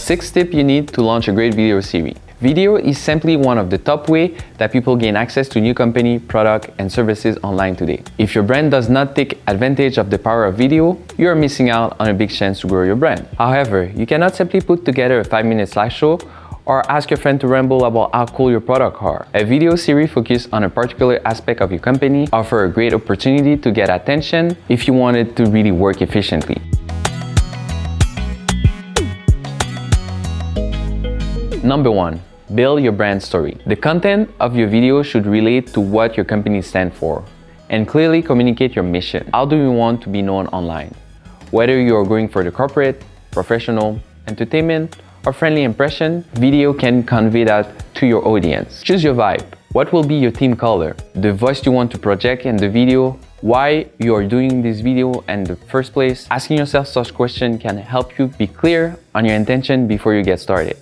Sixth tip you need to launch a great video series. Video is simply one of the top ways that people gain access to new company, product, and services online today. If your brand does not take advantage of the power of video, you are missing out on a big chance to grow your brand. However, you cannot simply put together a 5-minute slideshow or ask your friend to ramble about how cool your products are. A video series focused on a particular aspect of your company offers a great opportunity to get attention if you want it to really work efficiently. Number 1. Build your brand story. The content of your video should relate to what your company stands for and clearly communicate your mission. How do you want to be known online? Whether you are going for the corporate, professional, entertainment, or friendly impression, video can convey that to your audience. Choose your vibe. What will be your theme color? The voice you want to project in the video, why you are doing this video in the first place. Asking yourself such questions can help you be clear on your intention before you get started.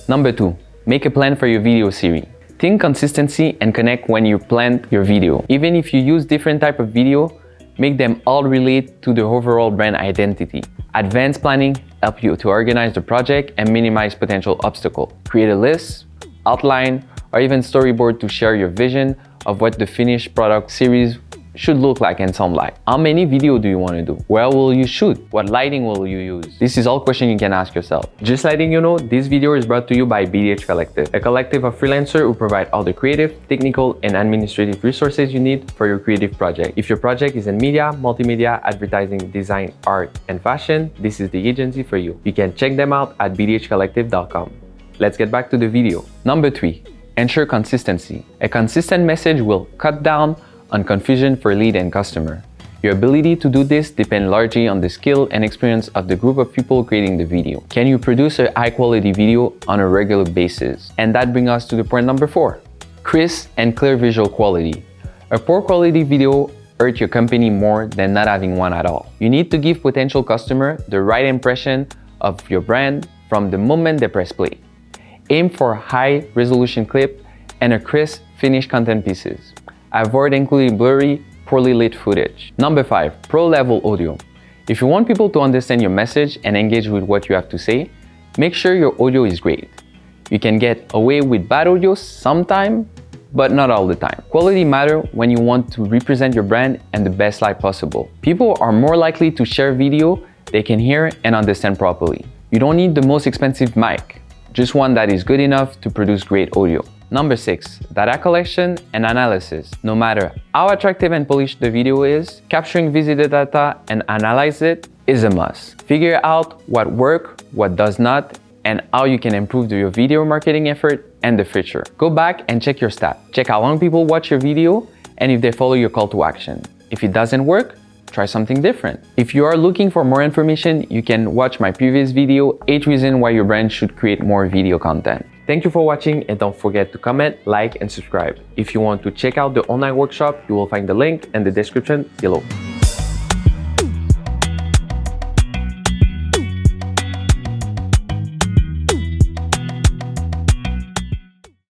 Number 2. Make a plan for your video series. Think consistency and connect when you plan your video. Even if you use different type of video, make them all relate to the overall brand identity. Advanced planning helps you to organize the project and minimize potential obstacles. Create a list, outline, or even storyboard to share your vision of what the finished product series should look like and sound like. How many videos do you want to do? Where will you shoot? What lighting will you use? This is all questions you can ask yourself. Just letting you know, this video is brought to you by BDH Collective, a collective of freelancers who provide all the creative, technical, and administrative resources you need for your creative project. If your project is in media, multimedia, advertising, design, art, and fashion, this is the agency for you. You can check them out at bdhcollective.com. Let's get back to the video. Number 3. Ensure consistency. A consistent message will cut down on confusion for lead and customer. Your ability to do this depends largely on the skill and experience of the group of people creating the video. Can you produce a high-quality video on a regular basis? And that brings us to the point number 4. Crisp and clear visual quality. A poor quality video hurts your company more than not having one at all. You need to give potential customer the right impression of your brand from the moment they press play. Aim for high-resolution clip and a crisp, finished content pieces. Avoid including blurry, poorly lit footage. Number 5. Pro-level audio. If you want people to understand your message and engage with what you have to say, make sure your audio is great. You can get away with bad audio sometimes, but not all the time. Quality matters when you want to represent your brand in the best light possible. People are more likely to share video they can hear and understand properly. You don't need the most expensive mic, just one that is good enough to produce great audio. Number 6. Data collection and analysis. No matter how attractive and polished the video is, capturing visitor data and analyze it is a must. Figure out what works, what does not, and how you can improve your video marketing effort and the future. Go back and check your stats. Check how long people watch your video and if they follow your call to action. If it doesn't work, try something different. If you are looking for more information, you can watch my previous video, 8 reasons why your brand should create more video content. Thank you for watching and don't forget to comment, like, and subscribe. If you want to check out the online workshop, you will find the link in the description below.